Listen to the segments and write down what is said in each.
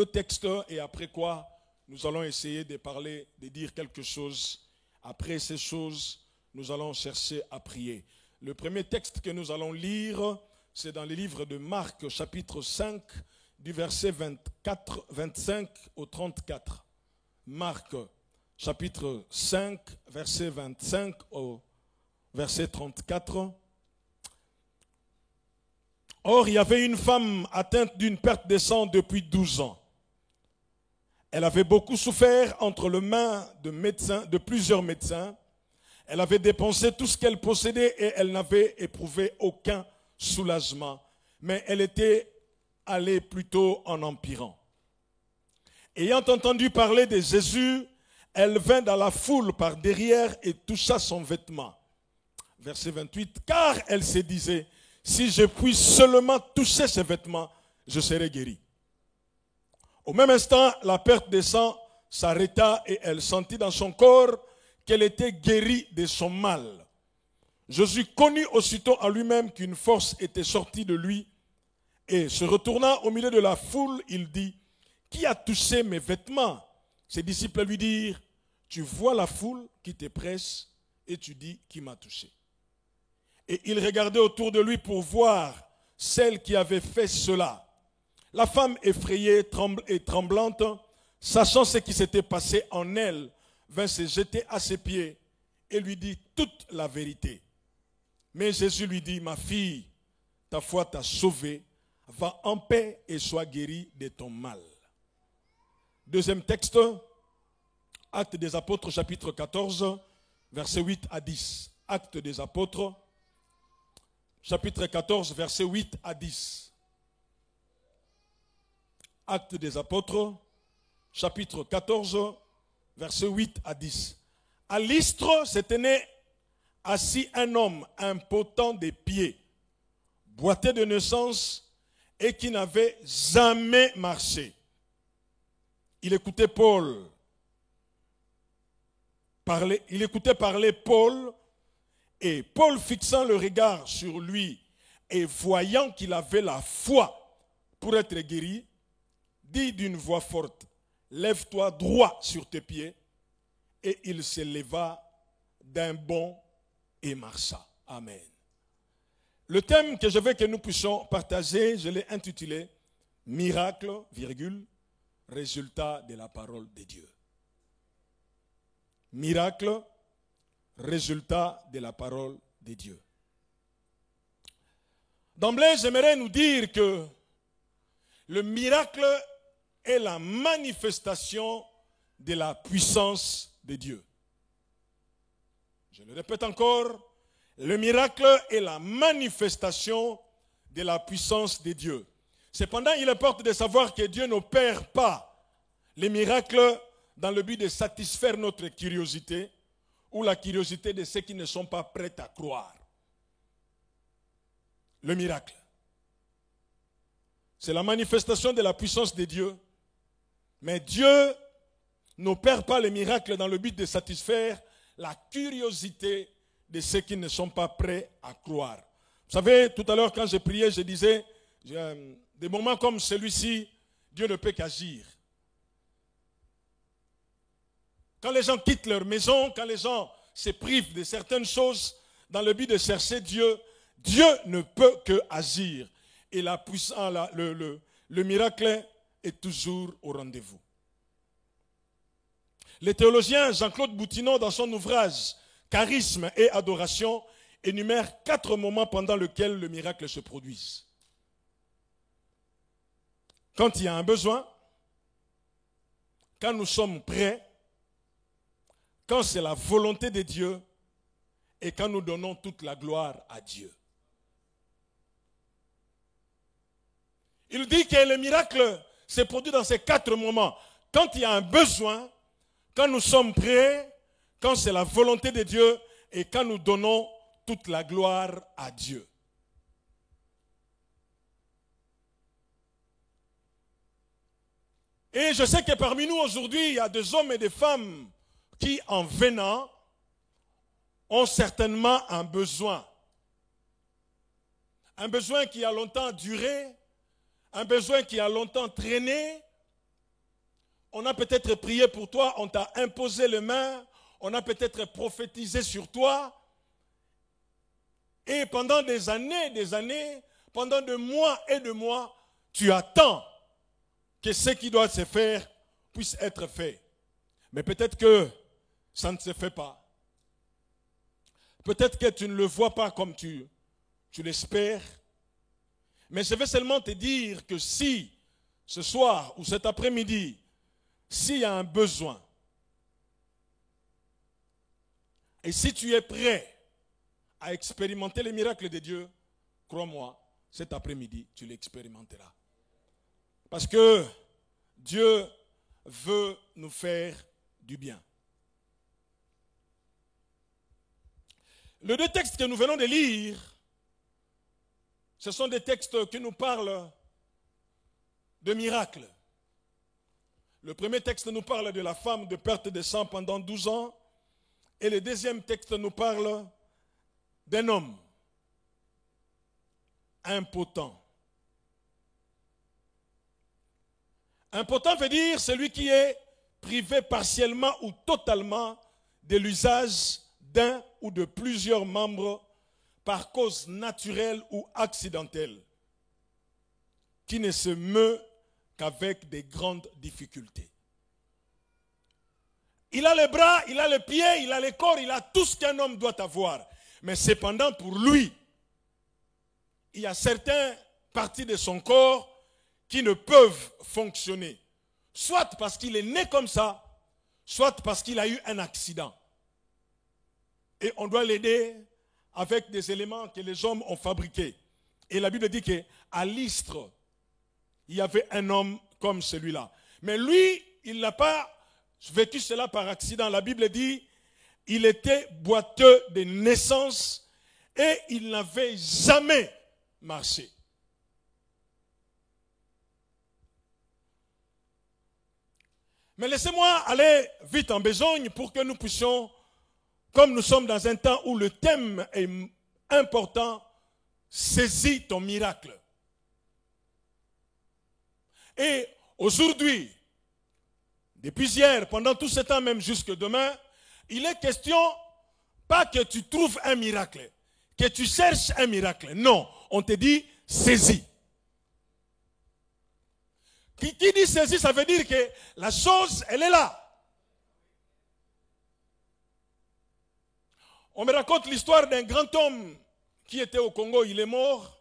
textes et après quoi, nous allons essayer de parler, de dire quelque chose. Après ces choses, nous allons chercher à prier. Le premier texte que nous allons lire, c'est dans le livre de Marc, chapitre 5, du verset 25 au 34. Marc, chapitre 5, verset 25 au verset 34. Or, il y avait une femme atteinte d'une perte de sang depuis 12 ans. Elle avait beaucoup souffert entre les mains de plusieurs médecins. Elle avait dépensé tout ce qu'elle possédait et elle n'avait éprouvé aucun soulagement. Mais elle était allée plutôt en empirant. Ayant entendu parler de Jésus, elle vint dans la foule par derrière et toucha son vêtement. Verset 28, car elle se disait, si je puis seulement toucher ses vêtements, je serai guérie. Au même instant, la perte de sang s'arrêta et elle sentit dans son corps qu'elle était guérie de son mal. Jésus connut aussitôt en lui-même qu'une force était sortie de lui et se retournant au milieu de la foule, il dit, qui a touché mes vêtements? Ses disciples lui dirent, tu vois la foule qui te presse et tu dis, qui m'a touché? Et il regardait autour de lui pour voir celle qui avait fait cela. La femme effrayée et tremblante, sachant ce qui s'était passé en elle, vint se jeter à ses pieds et lui dit toute la vérité. Mais Jésus lui dit, ma fille, ta foi t'a sauvée, va en paix et sois guérie de ton mal. Deuxième texte, Actes des Apôtres, chapitre 14, versets 8 à 10. Actes des Apôtres, chapitre 14, versets 8 à 10. Actes des Apôtres, chapitre 14, versets 8 à 10. À Lystre se tenait assis un homme impotent des pieds, boiteux de naissance et qui n'avait jamais marché. Il écoutait parler Paul, et Paul, fixant le regard sur lui et voyant qu'il avait la foi pour être guéri, dit d'une voix forte, lève-toi droit sur tes pieds. Et il se leva d'un bond et marcha. Amen. Le thème que je veux que nous puissions partager, je l'ai intitulé miracle, virgule, résultat de la parole de Dieu. Miracle, résultat de la parole de Dieu. D'emblée, j'aimerais nous dire que le miracle est la manifestation de la puissance de Dieu. Je le répète encore, le miracle est la manifestation de la puissance de Dieu. Cependant, il importe de savoir que Dieu n'opère pas les miracles dans le but de satisfaire notre curiosité ou la curiosité de ceux qui ne sont pas prêts à croire. Le miracle, c'est la manifestation de la puissance de Dieu. Mais Dieu n'opère pas les miracles dans le but de satisfaire la curiosité de ceux qui ne sont pas prêts à croire. Vous savez, tout à l'heure quand je priais, je disais, des moments comme celui-ci, Dieu ne peut qu'agir. Quand les gens quittent leur maison, quand les gens se privent de certaines choses dans le but de chercher Dieu, Dieu ne peut que agir. Et la puissance, le miracle est toujours au rendez-vous. Le théologien Jean-Claude Boutinon, dans son ouvrage « Charisme et adoration », énumère 4 moments pendant lesquels le miracle se produise. Quand il y a un besoin, quand nous sommes prêts, quand c'est la volonté de Dieu et quand nous donnons toute la gloire à Dieu. Il dit que le miracle se produit dans ces 4 moments. Quand il y a un besoin, quand nous sommes prêts, quand c'est la volonté de Dieu et quand nous donnons toute la gloire à Dieu. Et je sais que parmi nous aujourd'hui, il y a des hommes et des femmes qui, en venant, ont certainement un besoin. Un besoin qui a longtemps duré, un besoin qui a longtemps traîné, On a peut-être prié pour toi, on t'a imposé les mains, on a peut-être prophétisé sur toi. Et pendant des années, pendant de mois et de mois, tu attends que ce qui doit se faire puisse être fait. Mais peut-être que ça ne se fait pas. Peut-être que tu ne le vois pas comme tu l'espères. Mais je vais seulement te dire que si, ce soir ou cet après-midi, s'il y a un besoin, et si tu es prêt à expérimenter les miracles de Dieu, crois-moi, cet après-midi, tu l'expérimenteras. Parce que Dieu veut nous faire du bien. Les deux textes que nous venons de lire, ce sont des textes qui nous parlent de miracles. Le premier texte nous parle de la femme de perte de sang pendant 12 ans. Et le deuxième texte nous parle d'un homme impotent. Impotent veut dire celui qui est privé partiellement ou totalement de l'usage d'un ou de plusieurs membres par cause naturelle ou accidentelle, qui ne se meut qu'avec des grandes difficultés. Il a les bras, il a les pieds, il a le corps, il a tout ce qu'un homme doit avoir. Mais cependant, pour lui, il y a certaines parties de son corps qui ne peuvent fonctionner. Soit parce qu'il est né comme ça, soit parce qu'il a eu un accident. Et on doit l'aider avec des éléments que les hommes ont fabriqués. Et la Bible dit qu'à Lystre, il y avait un homme comme celui-là. Mais lui, il n'a pas vécu cela par accident. La Bible dit qu'il était boiteux de naissance et il n'avait jamais marché. Mais laissez-moi aller vite en besogne pour que nous puissions, comme nous sommes dans un temps où le thème est important, saisis ton miracle. Et aujourd'hui, depuis hier, pendant tout ce temps, même jusque demain, il est question, pas que tu trouves un miracle, que tu cherches un miracle. Non, on te dit saisis. Qui dit saisis, ça veut dire que la chose, elle est là. On me raconte l'histoire d'un grand homme qui était au Congo, il est mort.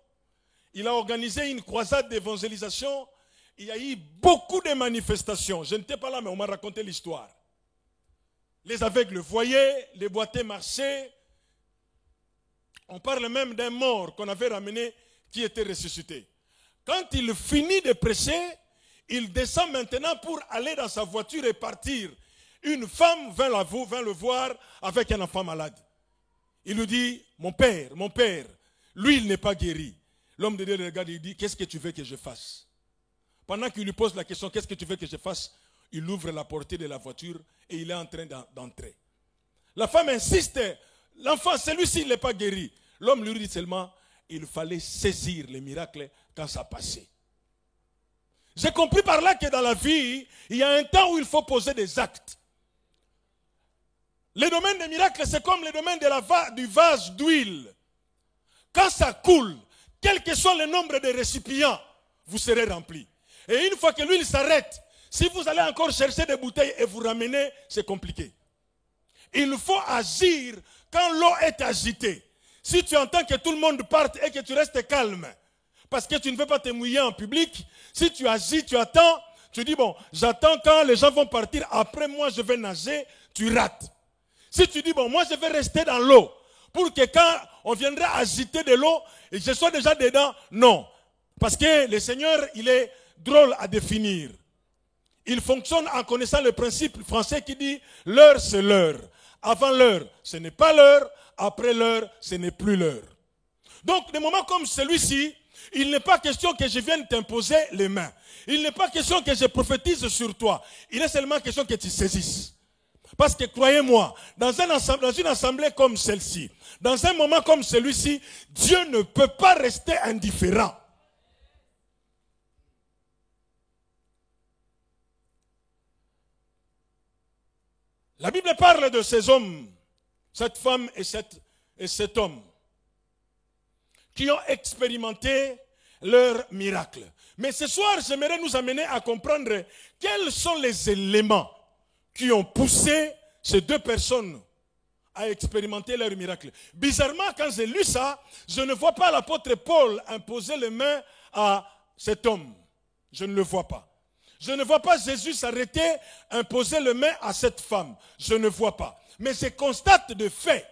Il a organisé une croisade d'évangélisation. Il y a eu beaucoup de manifestations. Je n'étais pas là, mais on m'a raconté l'histoire. Les aveugles voyaient, les boiteux marchaient. On parle même d'un mort qu'on avait ramené qui était ressuscité. Quand il finit de prêcher, il descend maintenant pour aller dans sa voiture et partir. Une femme vint le voir avec un enfant malade. Il lui dit, mon père, lui il n'est pas guéri. L'homme de Dieu le regarde et il dit, qu'est-ce que tu veux que je fasse? Pendant qu'il lui pose la question, qu'est-ce que tu veux que je fasse? Il ouvre la portée de la voiture et il est en train d'entrer. La femme insiste, l'enfant, celui-ci, il n'est pas guéri. L'homme lui dit seulement, il fallait saisir les miracles quand ça passait. J'ai compris par là que dans la vie, il y a un temps où il faut poser des actes. Le domaine des miracles, c'est comme le domaine du vase d'huile. Quand ça coule, quel que soit le nombre de récipients, vous serez remplis. Et une fois que l'huile s'arrête, si vous allez encore chercher des bouteilles et vous ramenez, c'est compliqué. Il faut agir quand l'eau est agitée. Si tu entends que tout le monde parte et que tu restes calme, parce que tu ne veux pas te mouiller en public, si tu agis, tu attends, tu dis bon, j'attends quand les gens vont partir, après moi je vais nager, tu rates. Si tu dis bon, moi je vais rester dans l'eau, pour que quand on viendra agiter de l'eau, et je sois déjà dedans, non. Parce que le Seigneur, il est drôle à définir. Il fonctionne en connaissant le principe français qui dit l'heure c'est l'heure. Avant l'heure, ce n'est pas l'heure. Après l'heure, ce n'est plus l'heure. Donc, des moments comme celui-ci, il n'est pas question que je vienne t'imposer les mains. Il n'est pas question que je prophétise sur toi. Il est seulement question que tu saisisses. Parce que croyez-moi, dans une assemblée comme celle-ci, dans un moment comme celui-ci, Dieu ne peut pas rester indifférent. La Bible parle de ces hommes, cette femme et cet homme, qui ont expérimenté leur miracle. Mais ce soir, j'aimerais nous amener à comprendre quels sont les éléments qui ont poussé ces deux personnes à expérimenter leur miracle. Bizarrement, quand j'ai lu ça, je ne vois pas l'apôtre Paul imposer les mains à cet homme. Je ne le vois pas. Je ne vois pas Jésus s'arrêter, imposer les mains à cette femme. Je ne vois pas. Mais je constate de faits.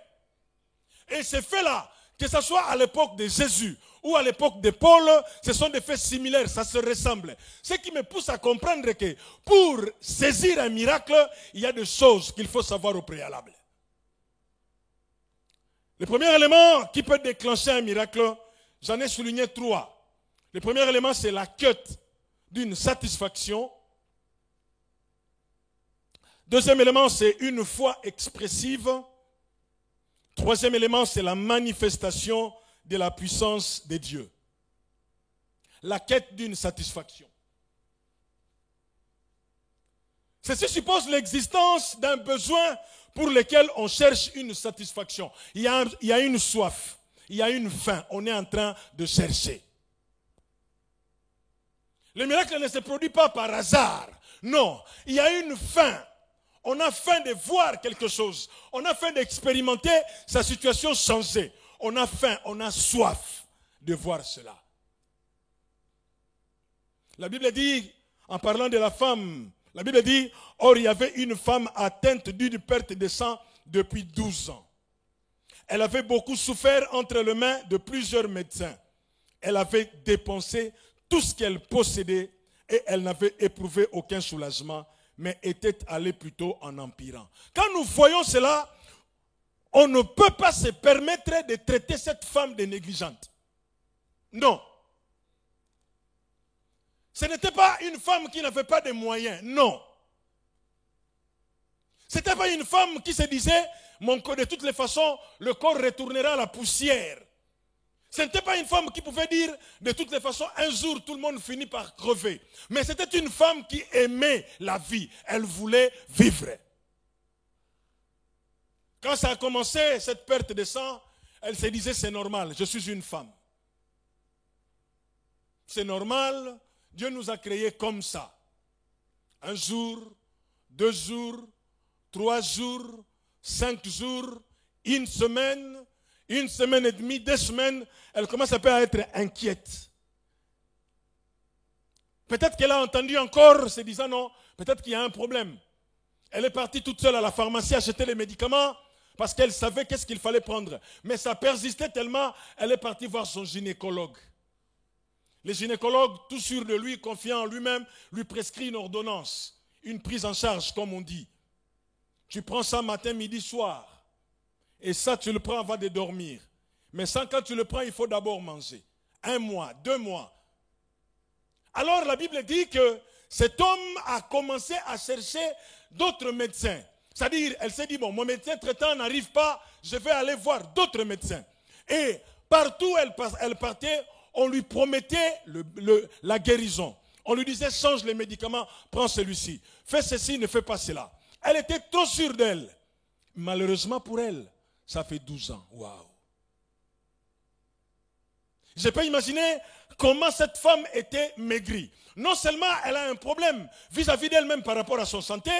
Et ces faits-là, que ce soit à l'époque de Jésus ou à l'époque de Paul, ce sont des faits similaires, ça se ressemble. Ce qui me pousse à comprendre que pour saisir un miracle, il y a des choses qu'il faut savoir au préalable. Le premier élément qui peut déclencher un miracle, j'en ai souligné 3. Le premier élément, c'est la quête d'une satisfaction. Deuxième élément, c'est une foi expressive. Troisième élément, c'est la manifestation de la puissance de Dieu. La quête d'une satisfaction. Ceci suppose l'existence d'un besoin pour lequel on cherche une satisfaction. Il y a une soif, il y a une faim, on est en train de chercher. Le miracle ne se produit pas par hasard. Non, il y a une faim. On a faim de voir quelque chose. On a faim d'expérimenter sa situation changer. On a faim, on a soif de voir cela. La Bible dit, en parlant de la femme, la Bible dit, or il y avait une femme atteinte d'une perte de sang depuis 12 ans. Elle avait beaucoup souffert entre les mains de plusieurs médecins. Elle avait dépensé tout ce qu'elle possédait et elle n'avait éprouvé aucun soulagement, mais était allée plutôt en empirant. Quand nous voyons cela, on ne peut pas se permettre de traiter cette femme de négligente. Non. Ce n'était pas une femme qui n'avait pas de moyens, non. Ce n'était pas une femme qui se disait, de toutes les façons, le corps retournera à la poussière. Ce n'était pas une femme qui pouvait dire, de toutes les façons, un jour tout le monde finit par crever. Mais c'était une femme qui aimait la vie. Elle voulait vivre. Quand ça a commencé, cette perte de sang, elle se disait, c'est normal, je suis une femme. C'est normal, Dieu nous a créés comme ça. Un jour, 2 jours, 3 jours, 5 jours, une semaine et demie, 2 semaines, elle commence à être inquiète. Peut-être qu'elle a entendu encore se disant non, peut-être qu'il y a un problème. Elle est partie toute seule à la pharmacie acheter les médicaments parce qu'elle savait qu'est-ce qu'il fallait prendre. Mais ça persistait tellement, elle est partie voir son gynécologue. Le gynécologue, tout sûr de lui, confiant en lui-même, lui prescrit une ordonnance, une prise en charge, comme on dit. Tu prends ça matin, midi, soir. Et ça, tu le prends avant de dormir. Mais ça, quand tu le prends, il faut d'abord manger. 1 mois, 2 mois. Alors, la Bible dit que cet homme a commencé à chercher d'autres médecins. C'est-à-dire, elle s'est dit, bon, mon médecin traitant n'arrive pas, je vais aller voir d'autres médecins. Et partout où elle partait, on lui promettait la guérison. On lui disait, change les médicaments, prends celui-ci. Fais ceci, ne fais pas cela. Elle était trop sûre d'elle. Malheureusement pour elle, ça fait 12 ans. Waouh! Je peux imaginer comment cette femme était maigrie. Non seulement elle a un problème vis-à-vis d'elle-même par rapport à sa santé,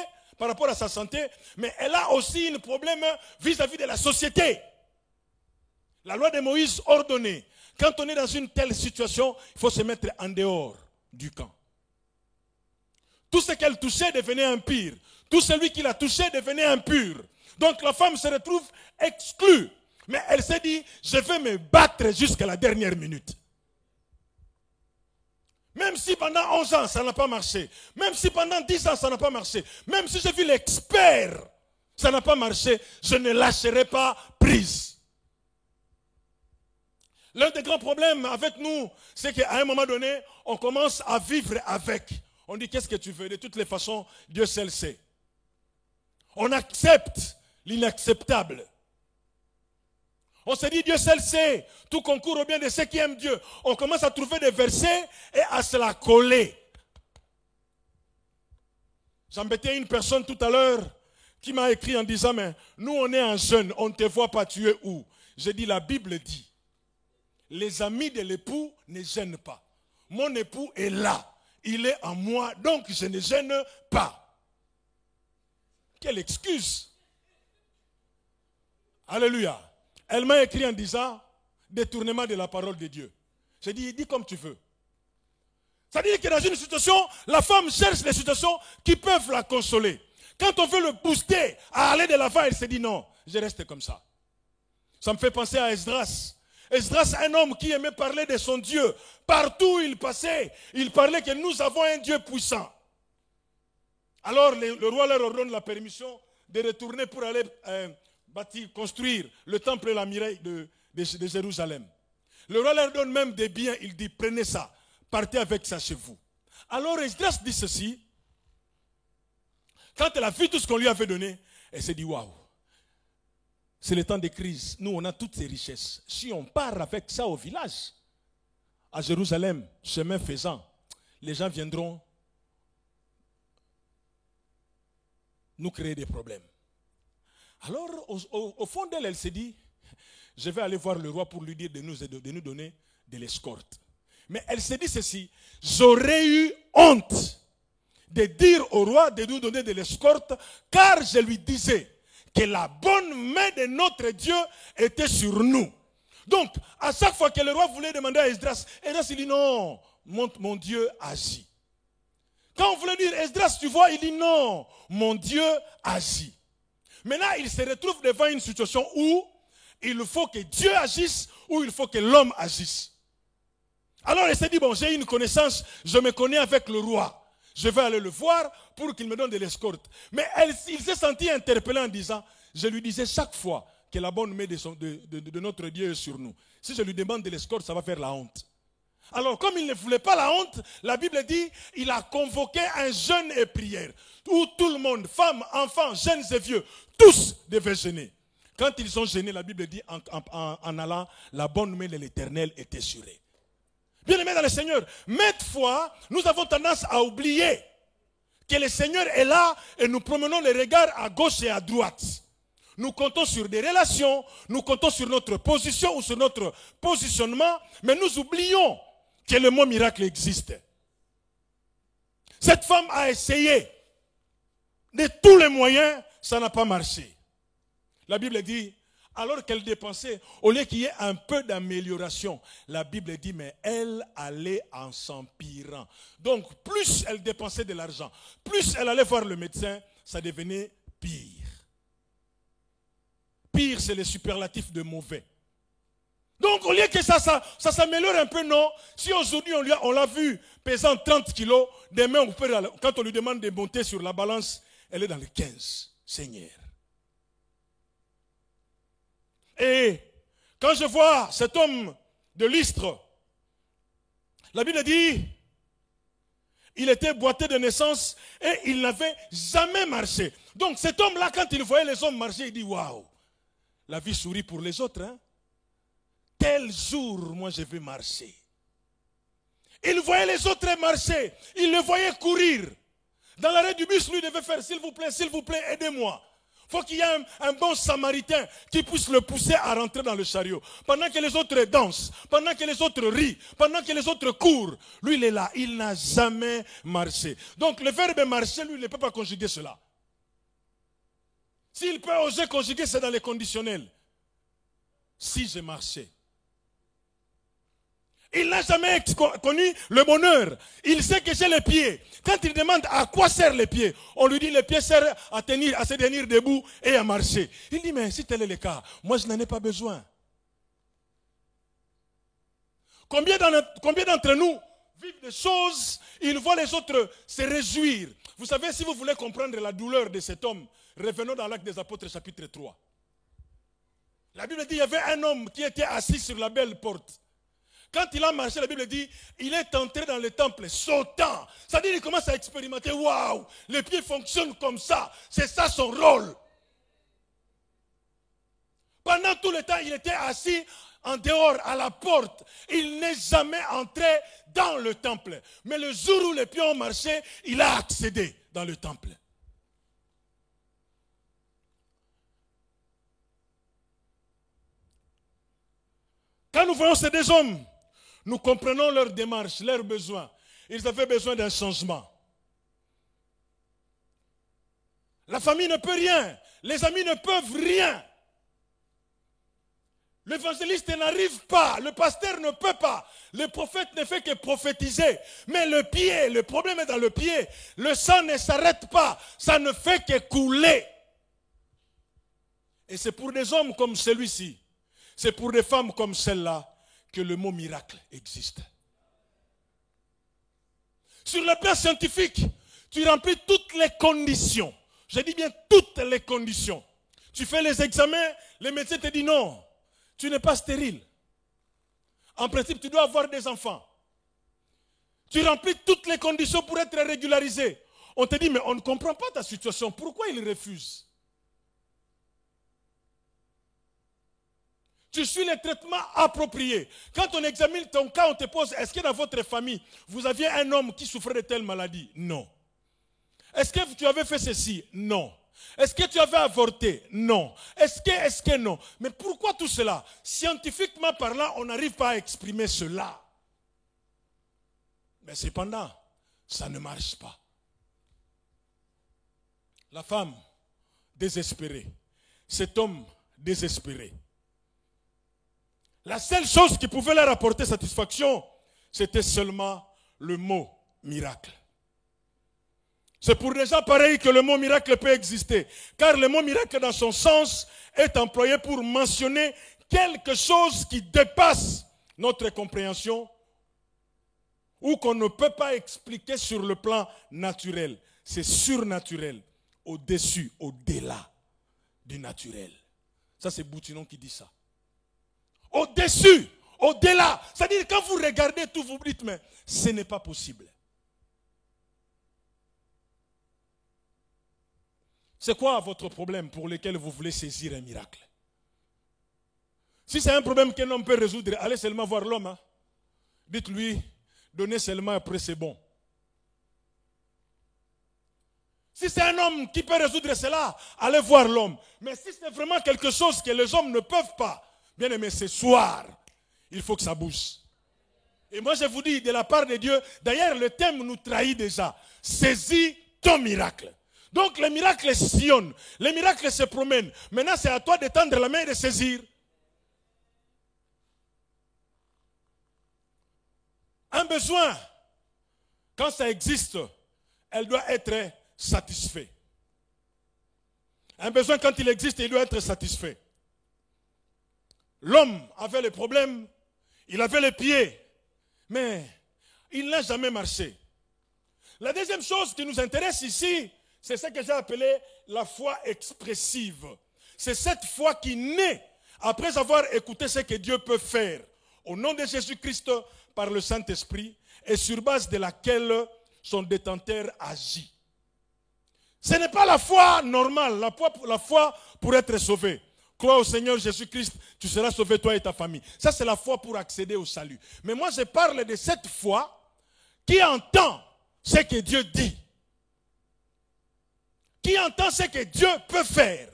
mais elle a aussi un problème vis-à-vis de la société. La loi de Moïse ordonnait, quand on est dans une telle situation, il faut se mettre en dehors du camp. Tout ce qu'elle touchait devenait impur. Tout celui qui la touchait devenait impur. Donc la femme se retrouve exclue. Mais elle s'est dit, je vais me battre jusqu'à la dernière minute. Même si pendant 11 ans, ça n'a pas marché. Même si pendant 10 ans, ça n'a pas marché. Même si j'ai vu l'expert, ça n'a pas marché. Je ne lâcherai pas prise. L'un des grands problèmes avec nous, c'est qu'à un moment donné, on commence à vivre avec. On dit, qu'est-ce que tu veux? De toutes les façons, Dieu seul sait. On accepte l'inacceptable. On se dit, Dieu seul sait, tout concourt au bien de ceux qui aiment Dieu. On commence à trouver des versets et à se la coller. J'embêtais une personne tout à l'heure qui m'a écrit en disant, mais nous on est en jeûne, on ne te voit pas, tu es où? J'ai dit, la Bible dit, les amis de l'époux ne gênent pas. Mon époux est là, il est en moi, donc je ne gêne pas. Quelle excuse! Alléluia. Elle m'a écrit en disant, détournement de la parole de Dieu. J'ai dit, dis comme tu veux. C'est-à-dire que dans une situation, la femme cherche des situations qui peuvent la consoler. Quand on veut le booster à aller de l'avant, elle se dit non, je reste comme ça. Ça me fait penser à Esdras. Esdras, un homme qui aimait parler de son Dieu. Partout où il passait, il parlait que nous avons un Dieu puissant. Alors le roi leur ordonne la permission de retourner pour aller construire le temple et la muraille de Jérusalem. Le roi leur donne même des biens, il dit prenez ça, partez avec ça chez vous. Alors Esdras dit ceci. Quand elle a vu tout ce qu'on lui avait donné, elle s'est dit waouh, c'est le temps de crise. Nous, on a toutes ces richesses. Si on part avec ça au village, à Jérusalem, chemin faisant, les gens viendront nous créer des problèmes. Alors, au fond d'elle, elle s'est dit, je vais aller voir le roi pour lui dire de nous donner de l'escorte. Mais elle s'est dit ceci, j'aurais eu honte de dire au roi de nous donner de l'escorte, car je lui disais que la bonne main de notre Dieu était sur nous. Donc, à chaque fois que le roi voulait demander à Esdras, Esdras il dit non, mon Dieu agit. Quand on voulait dire Esdras, tu vois, il dit non, mon Dieu agit. Maintenant, il se retrouve devant une situation où il faut que Dieu agisse ou il faut que l'homme agisse. Alors il s'est dit, bon, j'ai une connaissance, je me connais avec le roi. Je vais aller le voir pour qu'il me donne de l'escorte. Mais il s'est senti interpellé en disant, je lui disais chaque fois que la bonne main de notre Dieu est sur nous. Si je lui demande de l'escorte, ça va faire la honte. Alors comme il ne voulait pas la honte, la Bible dit, il a convoqué un jeûne et prière. Où tout le monde, femmes, enfants, jeunes et vieux, tous devaient jeûner. Quand ils ont jeûné, la Bible dit, en allant, la bonne main de l'Éternel était sur eux. Bien-aimés dans le Seigneur, maintes fois, nous avons tendance à oublier que le Seigneur est là et nous promenons les regards à gauche et à droite. Nous comptons sur des relations, nous comptons sur notre position ou sur notre positionnement, mais nous oublions que le mot miracle existe. Cette femme a essayé de tous les moyens, ça n'a pas marché. La Bible dit, alors qu'elle dépensait, au lieu qu'il y ait un peu d'amélioration, la Bible dit, mais elle allait en s'empirant. Donc, plus elle dépensait de l'argent, plus elle allait voir le médecin, ça devenait pire. Pire, c'est le superlatif de mauvais. Donc, au lieu que ça s'améliore un peu, non. Si aujourd'hui, on l'a vu pesant 30 kilos, demain, quand on lui demande de monter sur la balance, elle est dans les 15. Seigneur. Et quand je vois cet homme de Lystre, la Bible dit, il était boiteux de naissance et il n'avait jamais marché. Donc cet homme-là, quand il voyait les hommes marcher, il dit, waouh, la vie sourit pour les autres. Hein? Quel jour, moi, je vais marcher. Il voyait les autres marcher, il le voyait courir. Dans l'arrêt du bus, lui devait faire, s'il vous plaît, aidez-moi. Il faut qu'il y ait un bon samaritain qui puisse le pousser à rentrer dans le chariot. Pendant que les autres dansent, pendant que les autres rient, pendant que les autres courent. Lui, il est là. Il n'a jamais marché. Donc, le verbe marcher, lui, il ne peut pas conjuguer cela. S'il peut oser conjuguer, c'est dans les conditionnels. Si je marchais. Il n'a jamais connu le bonheur. Il sait que j'ai les pieds. Quand il demande à quoi servent les pieds, on lui dit les pieds servent à se tenir debout et à marcher. Il dit, mais si tel est le cas, moi je n'en ai pas besoin. Combien d'entre nous vivent des choses, ils voient les autres se réjouir. Vous savez, si vous voulez comprendre la douleur de cet homme, revenons dans l'Acte des Apôtres chapitre 3. La Bible dit, il y avait un homme qui était assis sur la belle porte. Quand il a marché, la Bible dit, il est entré dans le temple sautant. C'est-à-dire qu'il commence à expérimenter, waouh, les pieds fonctionnent comme ça. C'est ça son rôle. Pendant tout le temps, il était assis en dehors, à la porte. Il n'est jamais entré dans le temple. Mais le jour où les pieds ont marché, il a accédé dans le temple. Quand nous voyons ces deux hommes, nous comprenons leur démarche, leurs besoins. Ils avaient besoin d'un changement. La famille ne peut rien. Les amis ne peuvent rien. L'évangéliste n'arrive pas. Le pasteur ne peut pas. Le prophète ne fait que prophétiser. Mais le pied, le problème est dans le pied. Le sang ne s'arrête pas. Ça ne fait que couler. Et c'est pour des hommes comme celui-ci, c'est pour des femmes comme celle-là que le mot miracle existe. Sur le plan scientifique, tu remplis toutes les conditions. Je dis bien toutes les conditions. Tu fais les examens, les médecins te disent non, tu n'es pas stérile. En principe, tu dois avoir des enfants. Tu remplis toutes les conditions pour être régularisé. On te dit, mais on ne comprend pas ta situation. Pourquoi il refuse? Tu suis les traitements appropriés. Quand on examine ton cas, on te pose, est-ce que dans votre famille, vous aviez un homme qui souffrait de telle maladie? Non. Est-ce que tu avais fait ceci? Non. Est-ce que tu avais avorté? Non. Est-ce que non? Mais pourquoi tout cela? Scientifiquement parlant, on n'arrive pas à exprimer cela. Mais cependant, ça ne marche pas. La femme désespérée, cet homme désespéré. La seule chose qui pouvait leur apporter satisfaction, c'était seulement le mot miracle. C'est pour des gens pareils que le mot miracle peut exister. Car le mot miracle, dans son sens, est employé pour mentionner quelque chose qui dépasse notre compréhension ou qu'on ne peut pas expliquer sur le plan naturel. C'est surnaturel, au-dessus, au-delà du naturel. Ça, c'est Boutinon qui dit ça. Au-dessus, au-delà. C'est-à-dire, quand vous regardez tout, vous dites, mais ce n'est pas possible. C'est quoi votre problème pour lequel vous voulez saisir un miracle? Si c'est un problème qu'un homme peut résoudre, allez seulement voir l'homme. Hein. Dites-lui, donnez seulement, après c'est bon. Si c'est un homme qui peut résoudre cela, allez voir l'homme. Mais si c'est vraiment quelque chose que les hommes ne peuvent pas, bien aimé, ce soir, il faut que ça bouge. Et moi je vous dis, de la part de Dieu, d'ailleurs le thème nous trahit déjà. Saisis ton miracle. Donc les miracles sillonnent, les miracles se promènent. Maintenant c'est à toi de tendre la main et de saisir. Un besoin, quand ça existe, elle doit être satisfait. Un besoin, quand il existe, il doit être satisfait. L'homme avait le problème, il avait les pieds, mais il n'a jamais marché. La deuxième chose qui nous intéresse ici, c'est ce que j'ai appelé la foi expressive. C'est cette foi qui naît après avoir écouté ce que Dieu peut faire au nom de Jésus-Christ par le Saint-Esprit et sur base de laquelle son détenteur agit. Ce n'est pas la foi normale, la foi pour être sauvé. Crois au Seigneur Jésus-Christ, tu seras sauvé toi et ta famille. Ça c'est la foi pour accéder au salut. Mais moi je parle de cette foi qui entend ce que Dieu dit. Qui entend ce que Dieu peut faire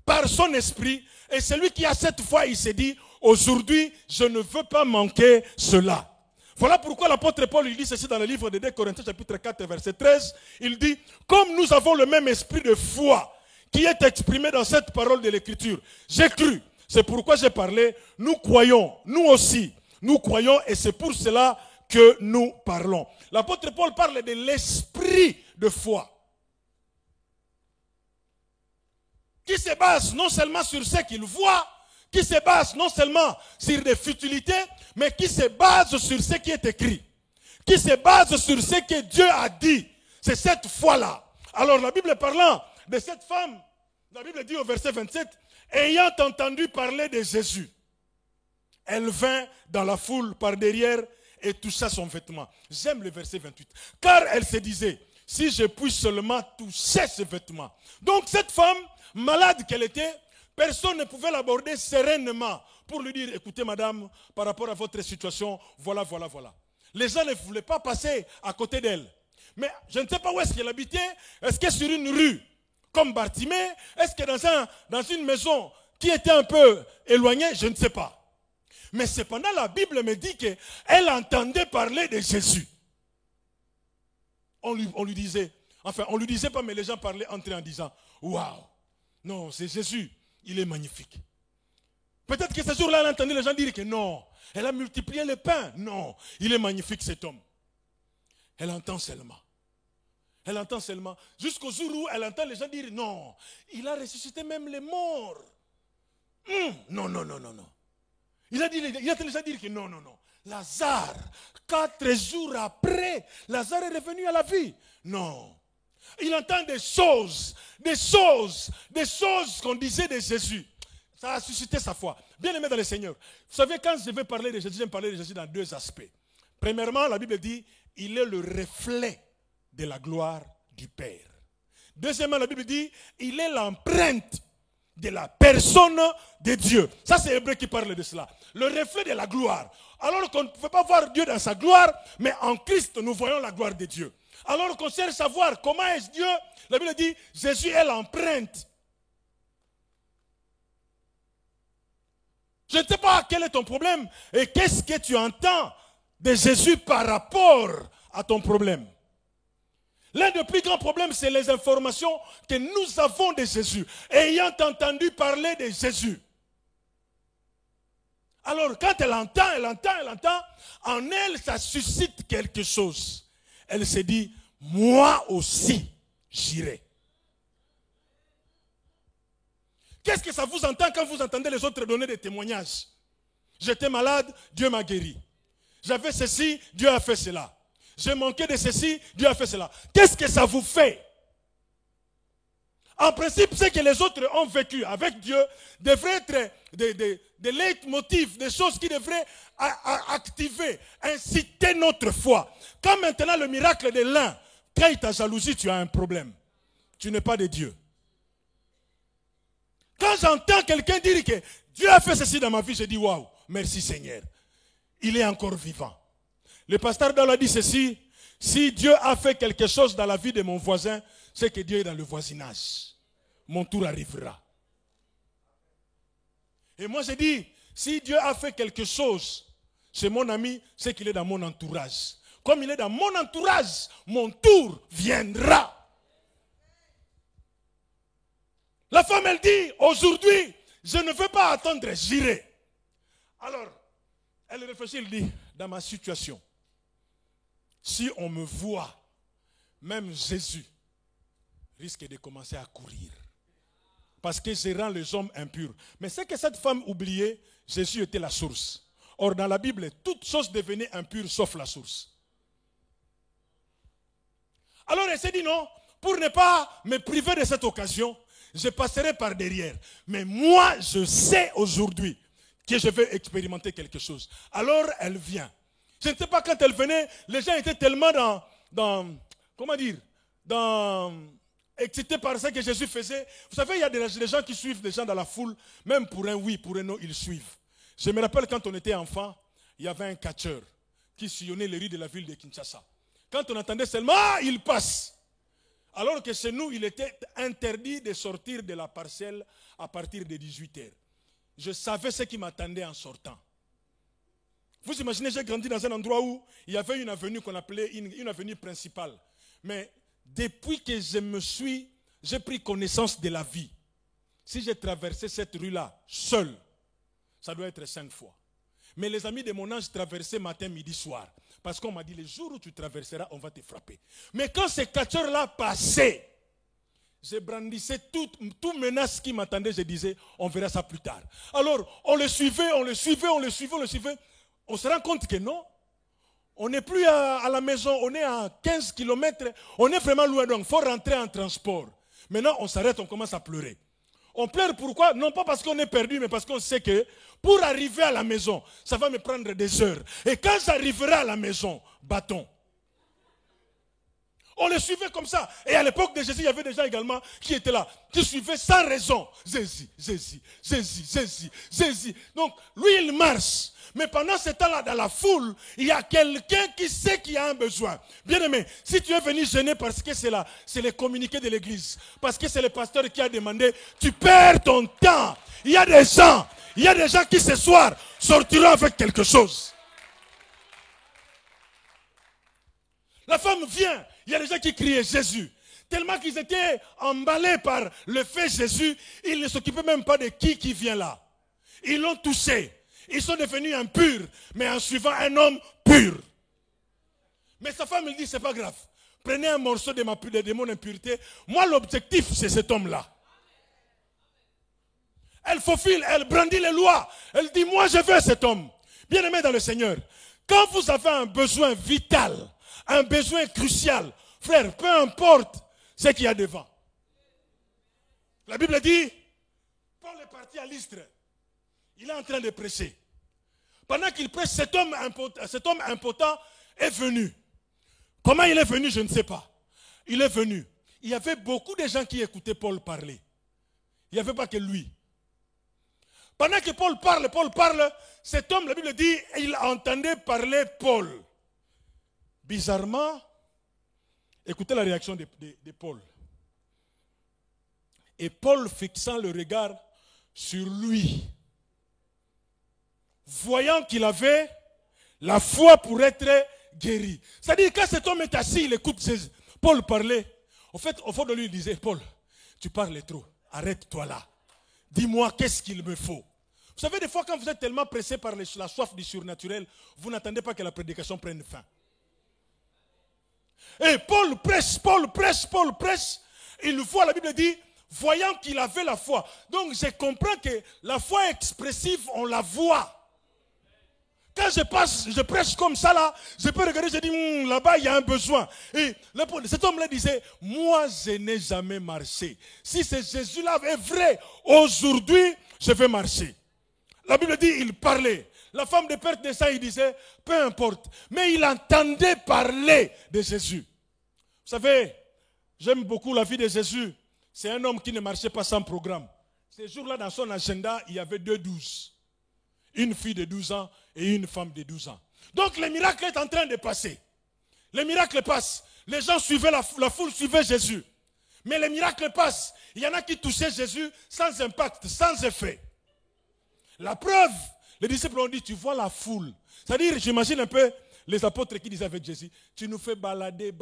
par son esprit. Et celui qui a cette foi, il s'est dit, aujourd'hui, je ne veux pas manquer cela. Voilà pourquoi l'apôtre Paul il dit ceci dans le livre de 2 Corinthiens chapitre 4 verset 13. Il dit, comme nous avons le même esprit de foi qui est exprimé dans cette parole de l'écriture. J'ai cru, c'est pourquoi j'ai parlé, nous croyons, nous aussi, nous croyons et c'est pour cela que nous parlons. L'apôtre Paul parle de l'esprit de foi. Qui se base non seulement sur ce qu'il voit, qui se base non seulement sur des futilités, mais qui se base sur ce qui est écrit, qui se base sur ce que Dieu a dit. C'est cette foi-là. Alors la Bible parlant de cette femme, la Bible dit au verset 27, ayant entendu parler de Jésus, elle vint dans la foule par derrière et toucha son vêtement. J'aime le verset 28. Car elle se disait, si je puis seulement toucher ce vêtement. Donc cette femme, malade qu'elle était, personne ne pouvait l'aborder sereinement pour lui dire, écoutez madame, par rapport à votre situation, voilà, voilà, voilà. Les gens ne voulaient pas passer à côté d'elle. Mais je ne sais pas où est-ce qu'elle habitait. Est-ce que sur une rue comme Bartimée? Est-ce que dans une maison qui était un peu éloignée, je ne sais pas. Mais cependant, la Bible me dit qu'elle entendait parler de Jésus. On lui disait, enfin, on ne lui disait pas, mais les gens parlaient entre eux en disant, waouh, non, c'est Jésus, il est magnifique. Peut-être que ce jour-là, elle entendait les gens dire que non, elle a multiplié le pain. Non, il est magnifique cet homme. Elle entend seulement. Elle entend seulement. Jusqu'au jour où elle entend les gens dire non, il a ressuscité même les morts. Non, non, non, non, non. Il a déjà dit que non, non, non. Lazare, 4 jours après, Lazare est revenu à la vie. Non. Il entend des choses qu'on disait de Jésus. Ça a suscité sa foi. Bien aimé dans le Seigneur. Vous savez, quand je vais parler de Jésus, je vais parler de Jésus dans 2 aspects. Premièrement, la Bible dit, il est le reflet de la gloire du Père. Deuxièmement, la Bible dit, il est l'empreinte de la personne de Dieu. Ça, c'est Hébreu qui parle de cela. Le reflet de la gloire. Alors qu'on ne peut pas voir Dieu dans sa gloire, mais en Christ, nous voyons la gloire de Dieu. Alors qu'on cherche à savoir comment est Dieu, la Bible dit, Jésus est l'empreinte. Je ne sais pas quel est ton problème et qu'est-ce que tu entends de Jésus par rapport à ton problème. L'un des plus grands problèmes, c'est les informations que nous avons de Jésus, ayant entendu parler de Jésus. Alors, quand elle entend, en elle, ça suscite quelque chose. Elle se dit, moi aussi, j'irai. Qu'est-ce que ça vous entend quand vous entendez les autres donner des témoignages? J'étais malade, Dieu m'a guéri. J'avais ceci, Dieu a fait cela. J'ai manqué de ceci, Dieu a fait cela. Qu'est-ce que ça vous fait? En principe, ce que les autres ont vécu avec Dieu devrait être des leitmotifs, des choses qui devraient activer, inciter notre foi. Quand maintenant le miracle de l'un crée ta jalousie, tu as un problème. Tu n'es pas de Dieu. Quand j'entends quelqu'un dire que Dieu a fait ceci dans ma vie, je dis waouh, merci Seigneur. Il est encore vivant. Le pasteur Dalo a dit ceci, si Dieu a fait quelque chose dans la vie de mon voisin, c'est que Dieu est dans le voisinage. Mon tour arrivera. Et moi je dis, si Dieu a fait quelque chose chez mon ami, c'est qu'il est dans mon entourage. Comme il est dans mon entourage, mon tour viendra. La femme, elle dit, aujourd'hui, je ne veux pas attendre, j'irai. Alors, elle réfléchit, elle dit, dans ma situation, si on me voit, même Jésus risque de commencer à courir. Parce que je rends les hommes impurs. Mais c'est que cette femme oubliait, Jésus était la source. Or, dans la Bible, toute chose devenait impure sauf la source. Alors, elle s'est dit non, pour ne pas me priver de cette occasion, je passerai par derrière. Mais moi, je sais aujourd'hui que je vais expérimenter quelque chose. Alors, elle vient. Je ne sais pas, quand elle venait, les gens étaient tellement excités par ce que Jésus faisait. Vous savez, il y a des gens qui suivent des gens dans la foule, même pour un oui, pour un non, ils suivent. Je me rappelle quand on était enfant, il y avait un catcheur qui sillonnait les rues de la ville de Kinshasa. Quand on entendait seulement, ah, il passe. Alors que chez nous, il était interdit de sortir de la parcelle à partir de 18h. Je savais ce qui m'attendait en sortant. Vous imaginez, j'ai grandi dans un endroit où il y avait une avenue qu'on appelait une avenue principale. Mais depuis que j'ai pris connaissance de la vie, si j'ai traversé cette rue-là seul, ça doit être 5 fois. Mais les amis de mon âge traversaient matin, midi, soir. Parce qu'on m'a dit, le jour où tu traverseras, on va te frapper. Mais quand ces catcheurs-là passaient, je brandissais toute menace qui m'attendait. Je disais, on verra ça plus tard. Alors, on le suivait. On se rend compte que non. On n'est plus à la maison, on est à 15 km. On est vraiment loin, donc il faut rentrer en transport. Maintenant, on s'arrête, on commence à pleurer. On pleure pourquoi? Non pas parce qu'on est perdu, mais parce qu'on sait que pour arriver à la maison, ça va me prendre des heures. Et quand j'arriverai à la maison, bâton. On les suivait comme ça. Et à l'époque de Jésus, il y avait des gens également qui étaient là, qui suivaient sans raison. Jésus, Jésus, Jésus, Jésus, Jésus. Donc, lui, il marche. Mais pendant ce temps-là, dans la foule, il y a quelqu'un qui sait qu'il y a un besoin. Bien aimé, si tu es venu gêner parce que c'est là, c'est les communiqués de l'église, parce que c'est le pasteur qui a demandé, tu perds ton temps. Il y a des gens qui ce soir sortiront avec quelque chose. La femme vient, il y a des gens qui criaient Jésus. Tellement qu'ils étaient emballés par le fait Jésus, ils ne s'occupaient même pas de qui vient là. Ils l'ont touché. Ils sont devenus impurs, mais en suivant un homme pur. Mais sa femme lui dit, c'est pas grave. Prenez un morceau de mon impureté. Moi, l'objectif, c'est cet homme-là. Elle faufile, elle brandit les lois. Elle dit, moi, je veux cet homme. Bien-aimé dans le Seigneur, quand vous avez un besoin vital, un besoin crucial, frère, peu importe ce qu'il y a devant. La Bible dit, Paul est parti à Lystre. Il est en train de prêcher. Pendant qu'il prêche, cet homme impotent est venu. Comment il est venu, je ne sais pas. Il est venu. Il y avait beaucoup de gens qui écoutaient Paul parler. Il n'y avait pas que lui. Pendant que Paul parle, cet homme, la Bible dit, il entendait parler Paul. Bizarrement, écoutez la réaction de Paul. Et Paul, fixant le regard sur lui, voyant qu'il avait la foi pour être guéri. C'est-à-dire, quand cet homme est assis, il écoute Paul parler. Au fait, au fond de lui, il disait, Paul, tu parles trop, arrête-toi là. Dis-moi, qu'est-ce qu'il me faut? Vous savez, des fois, quand vous êtes tellement pressé par la soif du surnaturel, vous n'attendez pas que la prédication prenne fin. Et Paul prêche. Il voit, la Bible dit, voyant qu'il avait la foi. Donc, je comprends que la foi expressive, on la voit. Quand je prêche comme ça là, je peux regarder, je dis, là-bas il y a un besoin. Et cet homme-là disait, moi je n'ai jamais marché. Si ce Jésus-là est vrai, aujourd'hui je vais marcher. La Bible dit, il parlait. La femme de perte de sang, il disait, peu importe. Mais il entendait parler de Jésus. Vous savez, j'aime beaucoup la vie de Jésus. C'est un homme qui ne marchait pas sans programme. Ces jours-là, dans son agenda, il y avait 2-12. Une fille de 12 ans et une femme de 12 ans. Donc le miracle est en train de passer. Le miracle passe. Les gens suivaient, la foule suivait Jésus. Mais le miracle passe. Il y en a qui touchaient Jésus sans impact, sans effet. La preuve, les disciples ont dit, tu vois la foule. C'est-à-dire, j'imagine un peu les apôtres qui disaient avec Jésus, tu nous fais balader,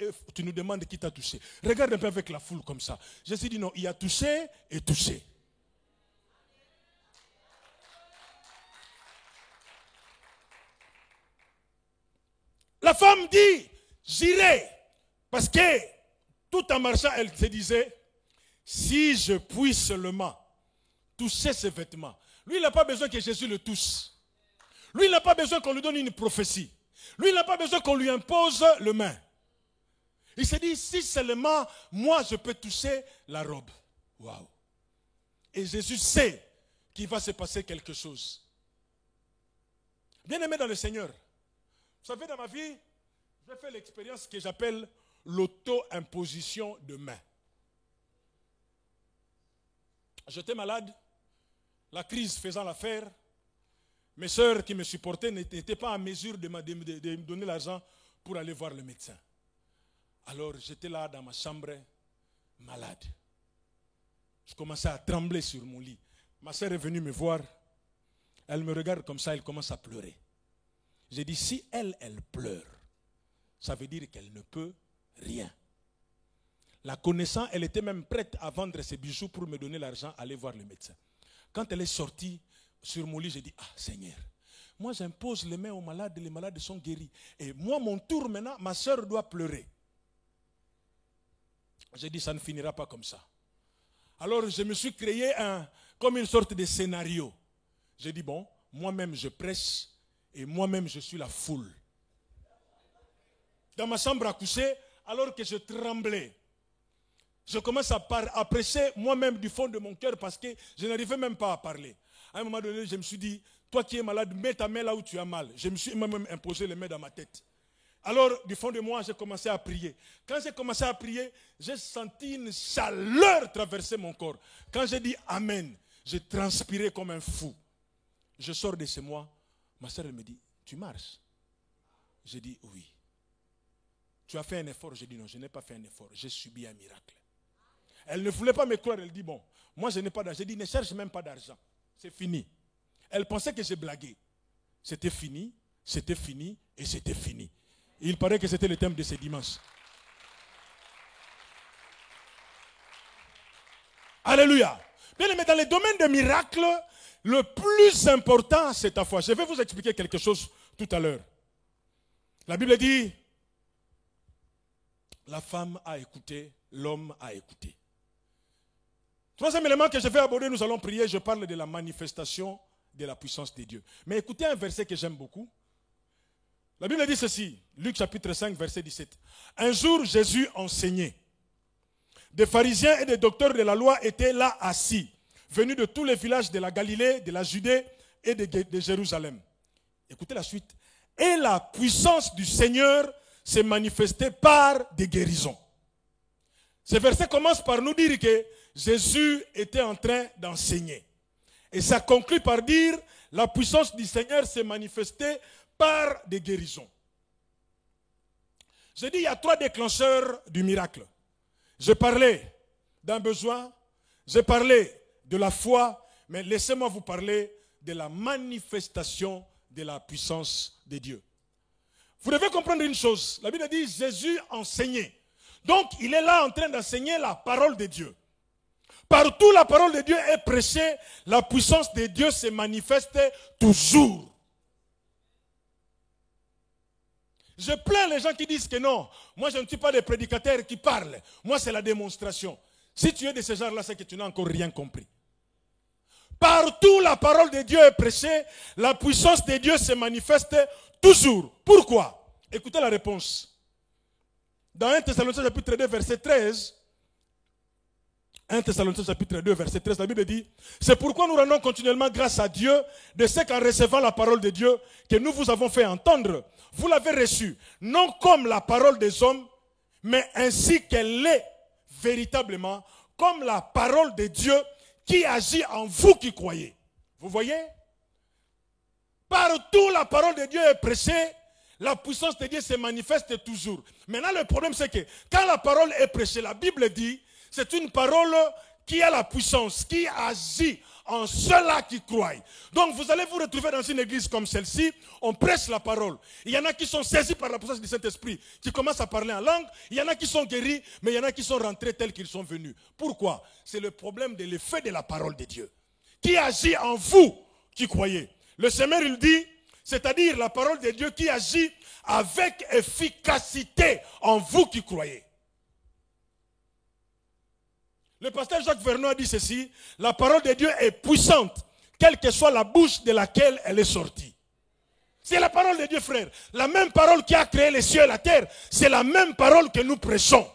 et tu nous demandes qui t'a touché. Regarde un peu avec la foule comme ça. Jésus dit non, il a touché et touché. La femme dit, j'irai. Parce que tout en marchant, elle se disait, si je puis seulement toucher ses vêtements. Lui, il n'a pas besoin que Jésus le touche. Lui, il n'a pas besoin qu'on lui donne une prophétie. Lui, il n'a pas besoin qu'on lui impose le main. Il s'est dit, si seulement moi je peux toucher la robe. Waouh. Et Jésus sait qu'il va se passer quelque chose. Bien-aimé dans le Seigneur, vous savez, dans ma vie, j'ai fait l'expérience que j'appelle l'auto-imposition de main. J'étais malade, la crise faisant l'affaire, mes sœurs qui me supportaient n'étaient pas en mesure de me donner l'argent pour aller voir le médecin. Alors j'étais là dans ma chambre, malade. Je commençais à trembler sur mon lit. Ma sœur est venue me voir, elle me regarde comme ça, elle commence à pleurer. J'ai dit, si elle pleure, ça veut dire qu'elle ne peut rien. La connaissant, elle était même prête à vendre ses bijoux pour me donner l'argent, aller voir le médecin. Quand elle est sortie sur mon lit, j'ai dit, ah Seigneur, moi j'impose les mains aux malades, les malades sont guéris. Et moi, mon tour maintenant, ma soeur doit pleurer. J'ai dit, ça ne finira pas comme ça. Alors je me suis créé comme une sorte de scénario. J'ai dit, bon, moi-même je prêche et moi-même je suis la foule. Dans ma chambre à coucher, alors que je tremblais, je commence à prêcher moi-même du fond de mon cœur parce que je n'arrivais même pas à parler. À un moment donné, je me suis dit, toi qui es malade, mets ta main là où tu as mal. Je me suis moi-même imposé les mains dans ma tête. Alors, du fond de moi, j'ai commencé à prier. Quand j'ai commencé à prier, j'ai senti une chaleur traverser mon corps. Quand j'ai dit Amen, j'ai transpiré comme un fou. Je sors de chez moi. Ma soeur, elle me dit, tu marches? J'ai dit oui. Tu as fait un effort? J'ai dit non, je n'ai pas fait un effort. J'ai subi un miracle. Elle ne voulait pas me croire. Elle dit, bon, moi je n'ai pas d'argent. J'ai dit, ne cherche même pas d'argent. C'est fini. Elle pensait que j'ai blagué. C'était fini et c'était fini. Il paraît que c'était le thème de ce dimanche. Alléluia. Bien aimé, dans les domaines des miracles, le plus important, c'est ta foi. Je vais vous expliquer quelque chose tout à l'heure. La Bible dit, la femme a écouté, l'homme a écouté. Troisième élément que je vais aborder, nous allons prier, je parle de la manifestation de la puissance de Dieu. Mais écoutez un verset que j'aime beaucoup. La Bible dit ceci, Luc chapitre 5, verset 17. Un jour, Jésus enseignait. Des pharisiens et des docteurs de la loi étaient là assis, venus de tous les villages de la Galilée, de la Judée et de Jérusalem. Écoutez la suite. Et la puissance du Seigneur s'est manifestée par des guérisons. Ce verset commence par nous dire que Jésus était en train d'enseigner. Et ça conclut par dire, la puissance du Seigneur s'est manifestée par des guérisons. Je dis, il y a trois déclencheurs du miracle. Je parlais d'un besoin, j'ai parlé de la foi, mais laissez-moi vous parler de la manifestation de la puissance de Dieu. Vous devez comprendre une chose, la Bible dit Jésus enseignait. Donc il est là en train d'enseigner la parole de Dieu. Partout la parole de Dieu est prêchée, la puissance de Dieu se manifeste toujours. Je plains les gens qui disent que non, moi je ne suis pas des prédicateurs qui parlent. Moi c'est la démonstration. Si tu es de ce genre-là, c'est que tu n'as encore rien compris. Partout la parole de Dieu est prêchée, la puissance de Dieu se manifeste toujours. Pourquoi? Écoutez la réponse. Dans 1 Thessaloniciens chapitre 2 verset 13, 1 Thessaloniciens chapitre 2 verset 13, la Bible dit, c'est pourquoi nous rendons continuellement grâce à Dieu de ce qu'en recevant la parole de Dieu que nous vous avons fait entendre, vous l'avez reçue, non comme la parole des hommes, mais ainsi qu'elle est véritablement, comme la parole de Dieu qui agit en vous qui croyez. Vous voyez? Partout la parole de Dieu est prêchée, la puissance de Dieu se manifeste toujours. Maintenant le problème c'est que quand la parole est prêchée, la Bible dit, c'est une parole qui a la puissance, qui agit en ceux-là qui croient. Donc vous allez vous retrouver dans une église comme celle-ci, on prêche la parole. Il y en a qui sont saisis par la puissance du Saint-Esprit, qui commencent à parler en langue. Il y en a qui sont guéris, mais il y en a qui sont rentrés tels qu'ils sont venus. Pourquoi? C'est le problème de l'effet de la parole de Dieu, qui agit en vous qui croyez. Le Seigneur, il dit, c'est-à-dire la parole de Dieu qui agit avec efficacité en vous qui croyez. Le pasteur Jacques Vernon a dit ceci, la parole de Dieu est puissante, quelle que soit la bouche de laquelle elle est sortie. C'est la parole de Dieu, frère. La même parole qui a créé les cieux et la terre, c'est la même parole que nous prêchons.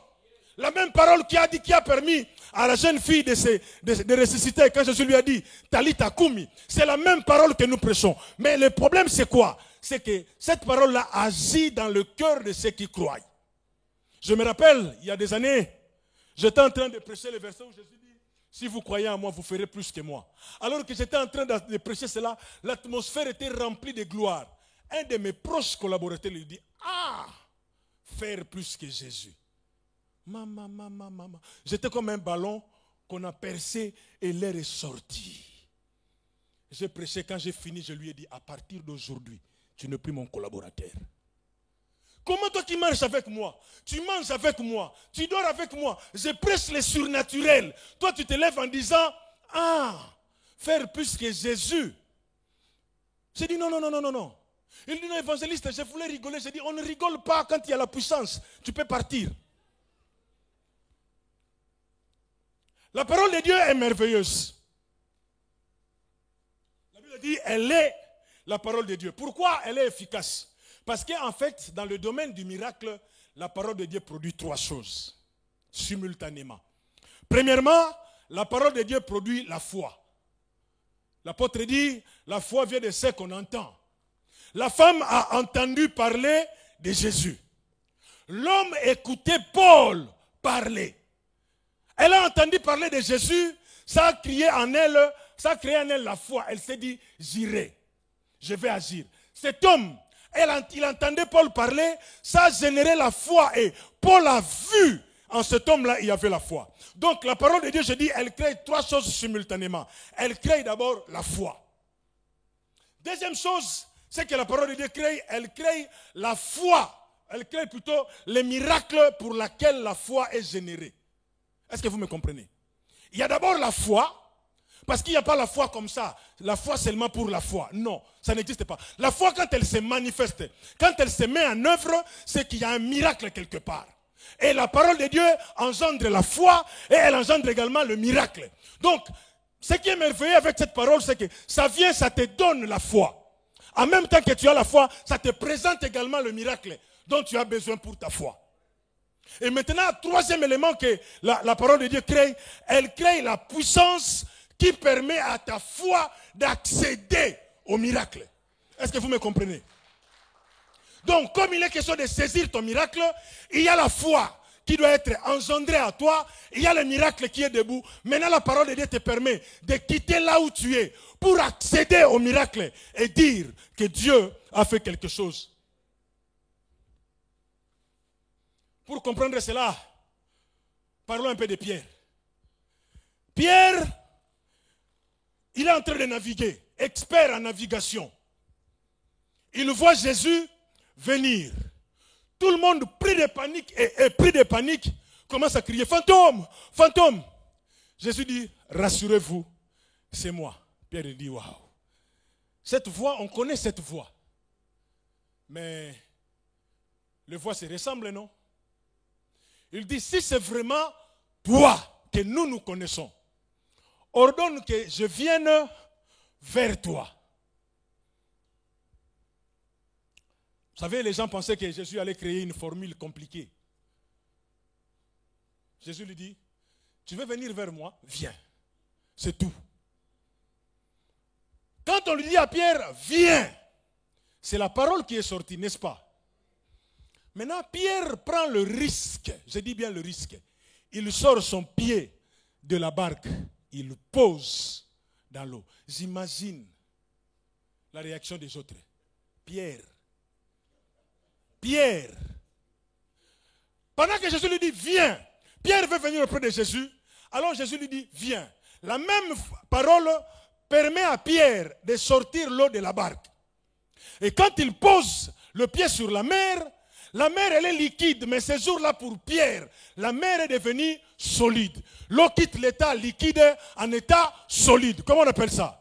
La même parole qui a dit, qui a permis à la jeune fille de ressusciter quand Jésus lui a dit, Talita Kumi. C'est la même parole que nous prêchons. Mais le problème c'est quoi? C'est que cette parole-là agit dans le cœur de ceux qui croient. Je me rappelle, il y a des années, j'étais en train de prêcher le verset où Jésus dit, si vous croyez en moi, vous ferez plus que moi. Alors que j'étais en train de prêcher cela, l'atmosphère était remplie de gloire. Un de mes proches collaborateurs lui dit, ah, faire plus que Jésus. Maman. J'étais comme un ballon qu'on a percé et l'air est sorti. J'ai prêché, quand j'ai fini, je lui ai dit, à partir d'aujourd'hui, tu n'es plus mon collaborateur. Comment toi qui marches avec moi, tu manges avec moi, tu dors avec moi, je prêche le surnaturel. Toi tu te lèves en disant, ah, faire plus que Jésus. J'ai dit non. Il dit non, évangéliste, je voulais rigoler. J'ai dit, on ne rigole pas quand il y a la puissance. Tu peux partir. La parole de Dieu est merveilleuse. La Bible dit, elle est la parole de Dieu. Pourquoi elle est efficace? Parce qu'en fait, dans le domaine du miracle, la parole de Dieu produit trois choses simultanément. Premièrement, la parole de Dieu produit la foi. L'apôtre dit, la foi vient de ce qu'on entend. La femme a entendu parler de Jésus. L'homme écoutait Paul parler. Elle a entendu parler de Jésus, ça a créé en elle la foi. Elle s'est dit, j'irai, je vais agir. Cet homme, il entendait Paul parler, ça a généré la foi et Paul a vu en cet homme-là, il y avait la foi. Donc la parole de Dieu, je dis, elle crée trois choses simultanément. Elle crée d'abord la foi. Deuxième chose, c'est que la parole de Dieu crée, elle crée la foi. Elle crée plutôt les miracles pour lesquels la foi est générée. Est-ce que vous me comprenez? Il y a d'abord la foi, parce qu'il n'y a pas la foi comme ça, la foi seulement pour la foi. Non, ça n'existe pas. La foi, quand elle se manifeste, quand elle se met en œuvre, c'est qu'il y a un miracle quelque part. Et la parole de Dieu engendre la foi et elle engendre également le miracle. Donc, ce qui est merveilleux avec cette parole, c'est que ça vient, ça te donne la foi. En même temps que tu as la foi, ça te présente également le miracle dont tu as besoin pour ta foi. Et maintenant, troisième élément que la parole de Dieu crée, elle crée la puissance qui permet à ta foi d'accéder au miracle. Est-ce que vous me comprenez? Donc, comme il est question de saisir ton miracle, il y a la foi qui doit être engendrée à toi, il y a le miracle qui est debout. Maintenant, la parole de Dieu te permet de quitter là où tu es pour accéder au miracle et dire que Dieu a fait quelque chose. Pour comprendre cela, parlons un peu de Pierre. Pierre, il est en train de naviguer, expert en navigation. Il voit Jésus venir. Tout le monde pris de panique et pris de panique commence à crier, fantôme, fantôme. Jésus dit, rassurez-vous, c'est moi. Pierre dit, waouh. Cette voix, on connaît cette voix. Mais les voix se ressemblent, non? Il dit, si c'est vraiment toi que nous connaissons, ordonne que je vienne vers toi. Vous savez, les gens pensaient que Jésus allait créer une formule compliquée. Jésus lui dit, tu veux venir vers moi? Viens. C'est tout. Quand on lui dit à Pierre, viens, c'est la parole qui est sortie, n'est-ce pas? Maintenant, Pierre prend le risque, je dis bien le risque. Il sort son pied de la barque, il pose dans l'eau. J'imagine la réaction des autres. Pierre. Pendant que Jésus lui dit, viens, Pierre veut venir auprès de Jésus, alors Jésus lui dit, viens. La même parole permet à Pierre de sortir l'eau de la barque. Et quand il pose le pied sur la mer, elle est liquide, mais ce jour-là pour Pierre, la mer est devenue solide. L'eau quitte l'état liquide en état solide. Comment on appelle ça?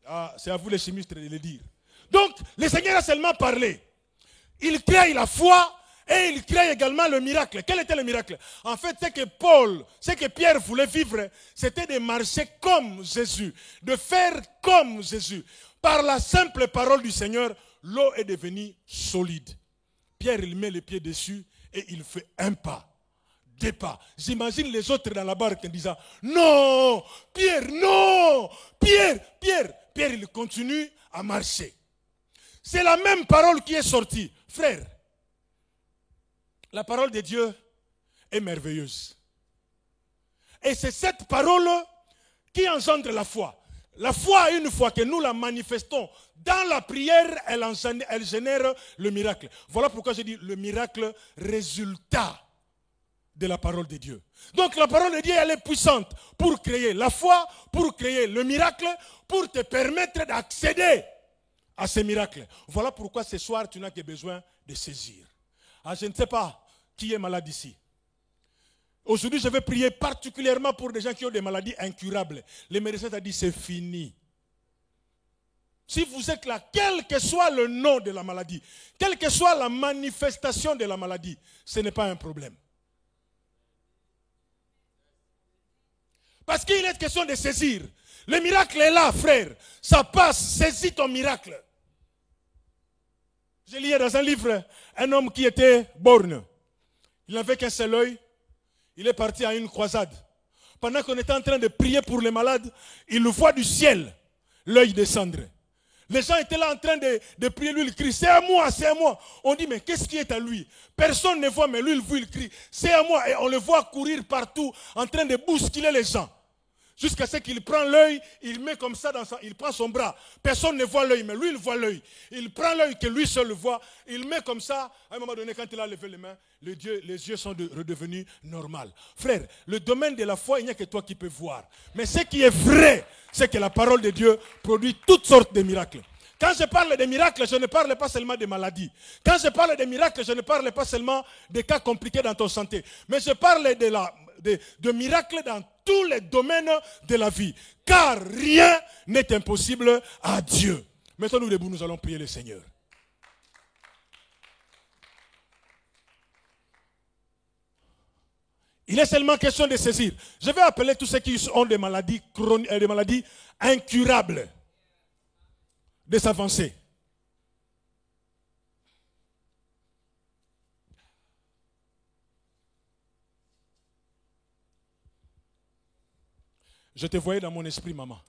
Ah, c'est à vous les chimistes de le dire. Donc, le Seigneur a seulement parlé. Il crée la foi et il crée également le miracle. Quel était le miracle? En fait, ce que Pierre voulait vivre, c'était de marcher comme Jésus, de faire comme Jésus. Par la simple parole du Seigneur, l'eau est devenue solide. Pierre, il met les pieds dessus et il fait un pas, deux pas. J'imagine les autres dans la barque en disant, non, Pierre, non, Pierre. Pierre, il continue à marcher. C'est la même parole qui est sortie. Frère, la parole de Dieu est merveilleuse. Et c'est cette parole qui engendre la foi. La foi, une fois que nous la manifestons dans la prière, elle génère le miracle. Voilà pourquoi je dis le miracle résultat de la parole de Dieu. Donc la parole de Dieu, elle est puissante pour créer la foi, pour créer le miracle, pour te permettre d'accéder à ces miracles. Voilà pourquoi ce soir, tu n'as que besoin de saisir. Ah, je ne sais pas qui est malade ici. Aujourd'hui, je vais prier particulièrement pour des gens qui ont des maladies incurables. Les médecins t'ont dit, c'est fini. Si vous êtes là, quel que soit le nom de la maladie, quelle que soit la manifestation de la maladie, ce n'est pas un problème. Parce qu'il est question de saisir. Le miracle est là, frère. Ça passe, saisis ton miracle. J'ai lu dans un livre un homme qui était borgne. Il n'avait qu'un seul œil. Il est parti à une croisade. Pendant qu'on était en train de prier pour les malades, il voit du ciel l'œil descendre. Les gens étaient là en train de prier, lui il crie, c'est à moi, c'est à moi. On dit, mais qu'est-ce qui est à lui? Personne ne voit, mais lui il crie, c'est à moi. Et on le voit courir partout, en train de bousculer les gens. Jusqu'à ce qu'il prend l'œil, il met comme ça il prend son bras. Personne ne voit l'œil, mais lui il voit l'œil. Il prend l'œil que lui seul le voit, il met comme ça. À un moment donné, quand il a levé les mains, les yeux sont redevenus normaux. Frère, le domaine de la foi, il n'y a que toi qui peux voir. Mais ce qui est vrai, c'est que la parole de Dieu produit toutes sortes de miracles. Quand je parle de miracles, je ne parle pas seulement de maladies. Quand je parle de miracles, je ne parle pas seulement de cas compliqués dans ton santé. Mais je parle de miracles dans tous les domaines de la vie. Car rien n'est impossible à Dieu. Mettons-nous debout, nous allons prier le Seigneur. Il est seulement question de saisir. Je vais appeler tous ceux qui ont des maladies chroniques, des maladies incurables, de s'avancer. Je te voyais dans mon esprit, maman.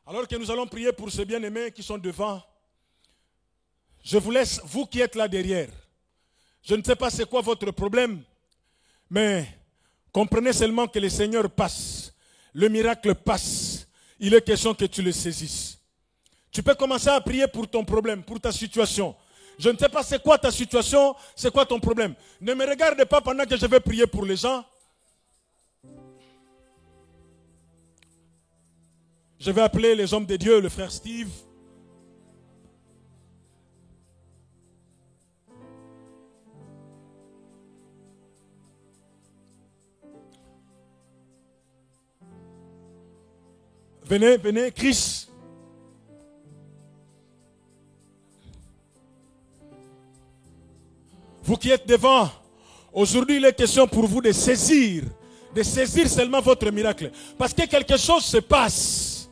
Alors que nous allons prier pour ces bien-aimés qui sont devant, je vous laisse, vous qui êtes là derrière. Je ne sais pas c'est quoi votre problème, mais comprenez seulement que le Seigneur passe. Le miracle passe. Il est question que tu le saisisses. Tu peux commencer à prier pour ton problème, pour ta situation. Je ne sais pas c'est quoi ta situation, c'est quoi ton problème. Ne me regarde pas pendant que je vais prier pour les gens. Je vais appeler les hommes de Dieu, le frère Steve. Venez, venez, Chris. Vous qui êtes devant, aujourd'hui il est question pour vous de saisir seulement votre miracle. Parce que quelque chose se passe.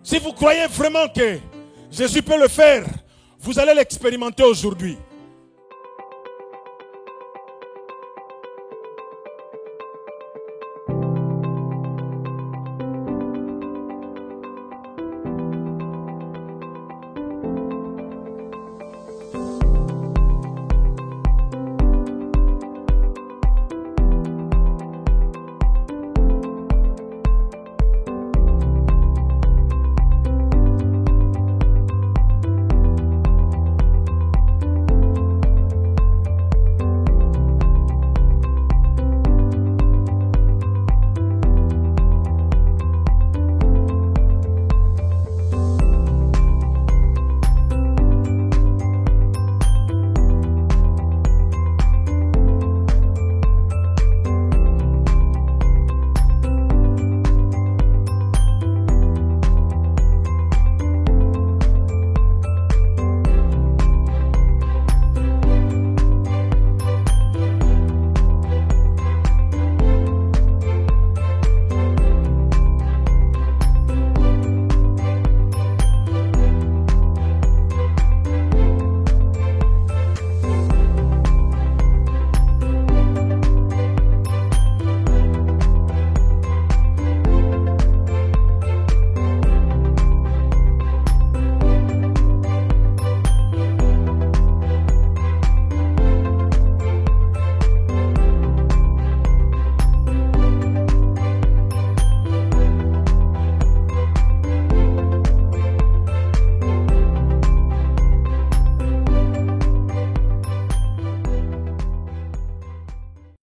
Si vous croyez vraiment que Jésus peut le faire, vous allez l'expérimenter aujourd'hui.